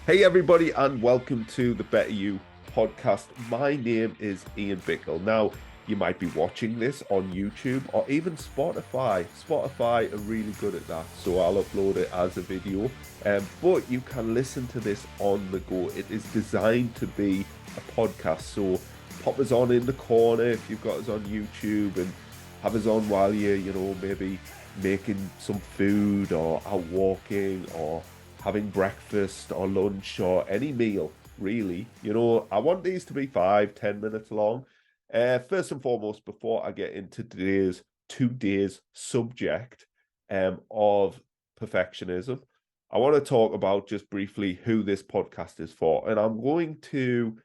Hey, everybody, and welcome to the Better You podcast. My name is Ian Bickle. Now, you might be watching this on YouTube or even Spotify. Spotify are really good at that, so I'll upload it as a video. But you can listen to this on the go. It is designed to be a podcast, so pop us on in the corner if you've got us on YouTube and have us on while you're, maybe making some food or out walking or having breakfast or lunch or any meal, really. I want these to be 5, 10 minutes long. First and foremost, before I get into today's subject of perfectionism, I want to talk about just briefly who this podcast is for. And I'm going to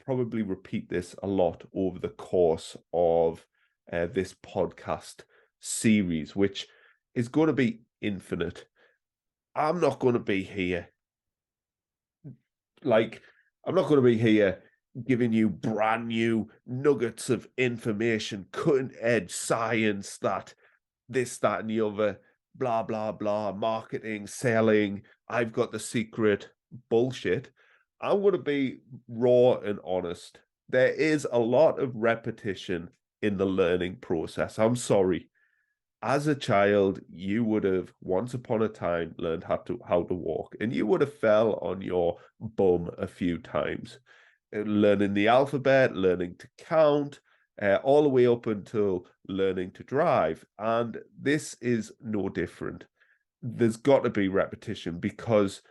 probably repeat this a lot over the course of this podcast series, which is going to be infinite. I'm not going to be here like I'm not going to be here giving you brand new nuggets of information, cutting edge science that this, that, and the other, blah, blah, blah, marketing, selling. I've got the secret bullshit. I'm going to be raw and honest. There is a lot of repetition in the learning process. I'm sorry. As a child, you would have once upon a time learned how to walk, and you would have fell on your bum a few times, learning the alphabet, learning to count, all the way up until learning to drive. And this is no different. There's got to be repetition because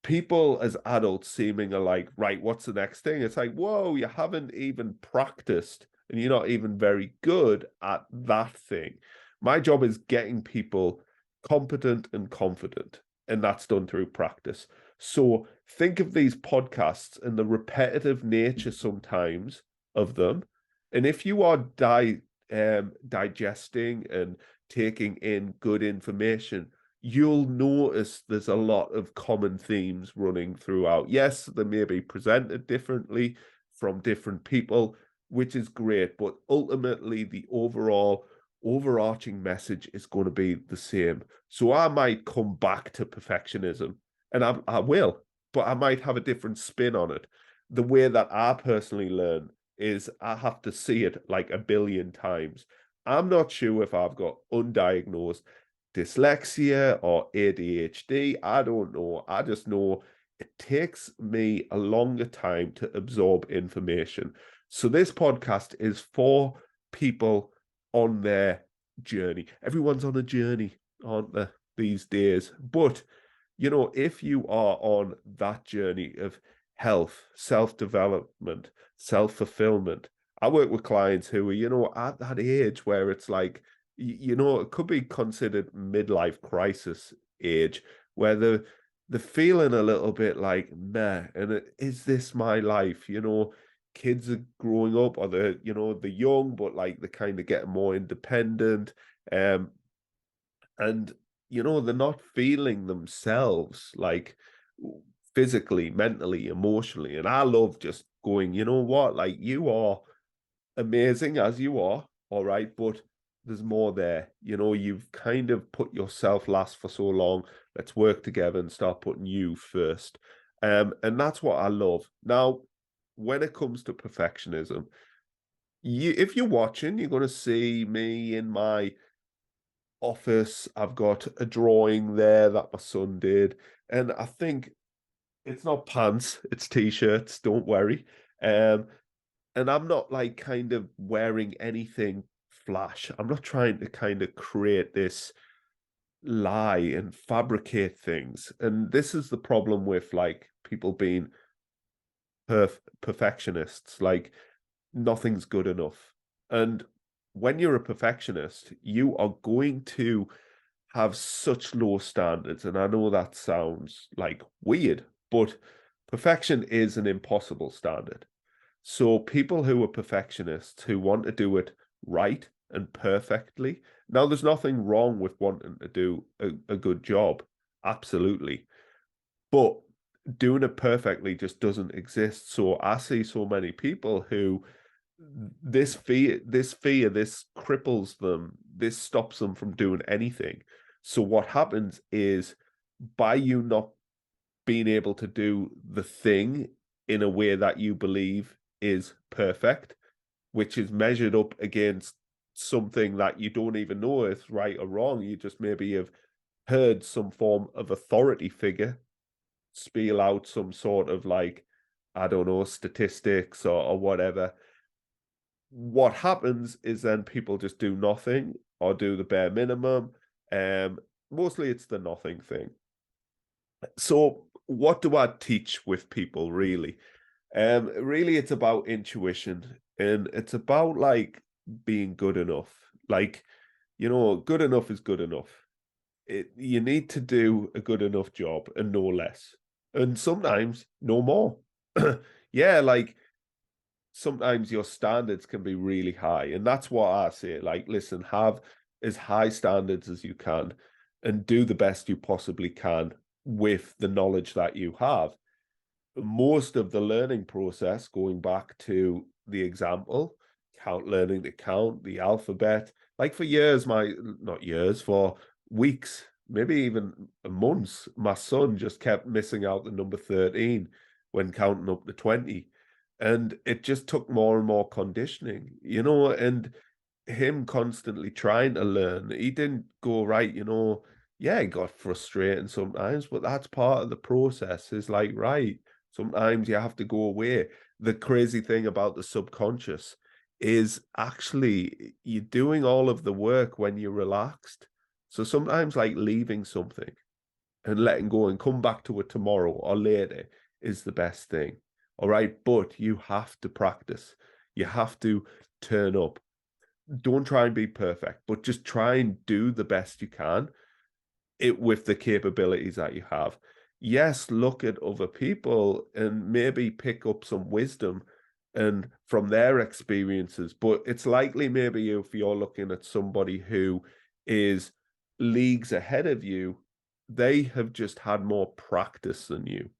people as adults seeming are like, right, what's the next thing? It's like, whoa, you haven't even practiced and you're not even very good at that thing. My job is getting people competent and confident, and that's done through practice. So think of these podcasts and the repetitive nature sometimes of them. And if you are digesting and taking in good information, you'll notice there's a lot of common themes running throughout. Yes, they may be presented differently from different people, which is great, but ultimately the overarching message is going to be the same. So I might come back to perfectionism, and I will, but I might have a different spin on it. The way that I personally learn is I have to see it like a billion times. I'm not sure if I've got undiagnosed dyslexia or ADHD. I don't know. I just know it takes me a longer time to absorb information. So this podcast is for people on their journey. Everyone's on a journey, aren't they, these days? But, if you are on that journey of health, self-development, self-fulfillment, I work with clients who are, at that age where it's like, it could be considered midlife crisis age, where they're feeling a little bit like meh, and is this my life? Kids are growing up, or they're young, but like they're kind of getting more independent, and they're not feeling themselves like physically, mentally, emotionally. And I love just going, you know what, like you are amazing as you are, all right, but there's more there. You've kind of put yourself last for so long. Let's work together and start putting you first. And that's what I love. Now, when it comes to perfectionism, if you're watching, you're going to see me in my office. I've got a drawing there that my son did, and I think it's not pants, it's t-shirts. Don't worry. Um, and I'm not like kind of wearing anything flash. I'm not trying to kind of create this lie and fabricate things. And this is the problem with like people being perfectionists. Like nothing's good enough. And when you're a perfectionist, you are going to have such low standards. And I know that sounds like weird, but perfection is an impossible standard. So people who are perfectionists who want to do it right and perfectly. Now, there's nothing wrong with wanting to do a good job. Absolutely. But doing it perfectly just doesn't exist. So I see so many people who this cripples them. This stops them from doing anything. So what happens is by you not being able to do the thing in a way that you believe is perfect, which is measured up against something that you don't even know is right or wrong. You just maybe have heard some form of authority figure spiel out some sort of like, I don't know, statistics or whatever. What happens is then people just do nothing or do the bare minimum. Mostly it's the nothing thing. So what do I teach with people really? Really it's about intuition, and it's about like being good enough. Like, good enough is good enough. You need to do a good enough job and no less. And sometimes no more. Yeah, like sometimes your standards can be really high. And that's what I say. Like, listen, have as high standards as you can and do the best you possibly can with the knowledge that you have. Most of the learning process, going back to the example, learning to count, the alphabet, like for years, not years, for weeks, maybe even months, my son just kept missing out the number 13 when counting up to 20. And it just took more and more conditioning, and him constantly trying to learn. He didn't go right, yeah, it got frustrating sometimes, but that's part of the process. Is like, right, sometimes you have to go away. The crazy thing about the subconscious is actually you're doing all of the work when you're relaxed. So sometimes like leaving something and letting go and come back to it tomorrow or later is the best thing. All right. But you have to practice. You have to turn up. Don't try and be perfect, but just try and do the best you can with the capabilities that you have. Yes, look at other people and maybe pick up some wisdom and from their experiences. But it's likely maybe if you're looking at somebody who is leagues ahead of you, they have just had more practice than you.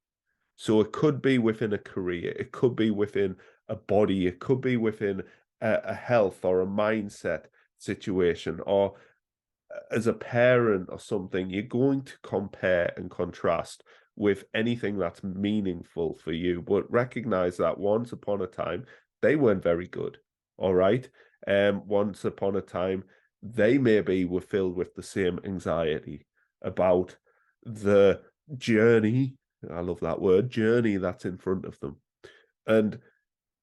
So it could be within a career, it could be within a body, it could be within a health or a mindset situation, or as a parent or something. You're going to compare and contrast with anything that's meaningful for you, but recognize that once upon a time, they weren't very good. All right. Once upon a time, they maybe were filled with the same anxiety about the journey. I love that word, journey, that's in front of them. And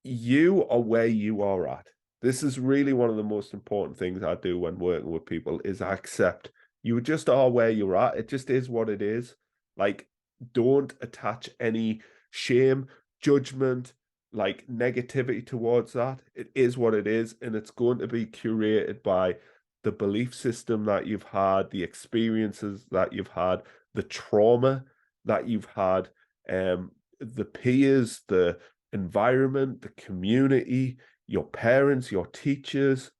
you are where you are at. This is really one of the most important things I do when working with people is I accept you just are where you're at. It just is what it is. Like, don't attach any shame, judgment, like negativity towards that. It is what it is, and it's going to be curated by the belief system that you've had, the experiences that you've had, the trauma that you've had, the peers, the environment, the community, your parents, your teachers,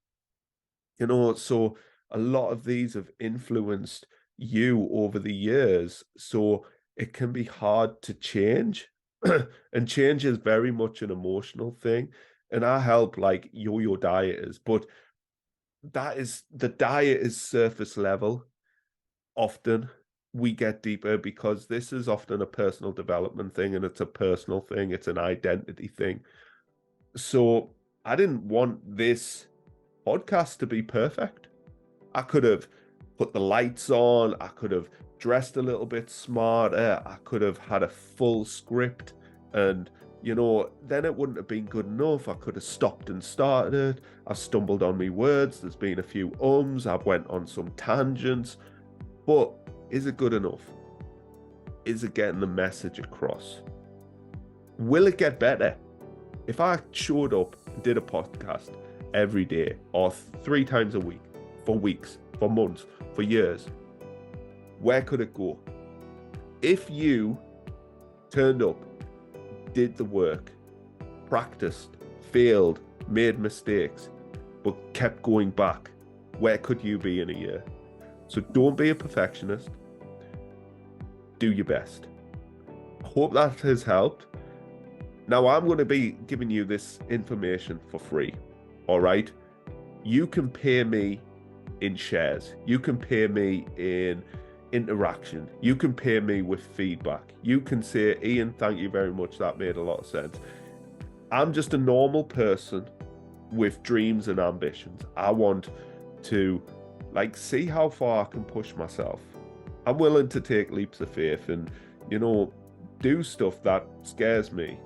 so a lot of these have influenced you over the years. So it can be hard to change. And change is very much an emotional thing. And I help like yo-yo dieters, but the diet is surface level. Often we get deeper because this is often a personal development thing, and it's a personal thing, it's an identity thing. So I didn't want this podcast to be perfect. I could have put the lights on, I could have dressed a little bit smarter, I could have had a full script, and then it wouldn't have been good enough. I could have stopped and started. I stumbled on me words. There's been a few I've went on some tangents. But is it good enough? Is it getting the message across? Will it get better? If I showed up and did a podcast every day or 3 times a week for weeks, for months, for years, where could it go? If you turned up, did the work, practiced, failed, made mistakes, but kept going back, where could you be in a year? So don't be a perfectionist. Do your best. I hope that has helped. Now I'm going to be giving you this information for free. All right. You can pay me in shares. You can pay me in, interaction. You can pay me with feedback. You can say, Ian, thank you very much. That made a lot of sense. I'm just a normal person with dreams and ambitions. I want to see how far I can push myself. I'm willing to take leaps of faith and, do stuff that scares me.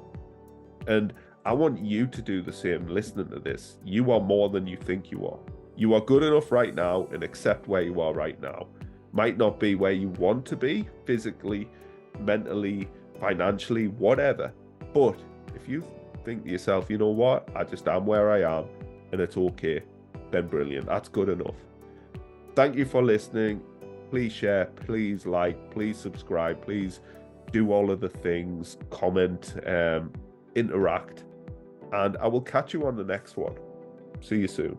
And I want you to do the same listening to this. You are more than you think you are. You are good enough right now, and accept where you are right now. Might not be where you want to be physically, mentally, financially, whatever. But if you think to yourself, you know what, I just am where I am and it's okay, then brilliant. That's good enough. Thank you for listening. Please share, please like, please subscribe, please do all of the things, comment, interact, and I will catch you on the next one. See you soon.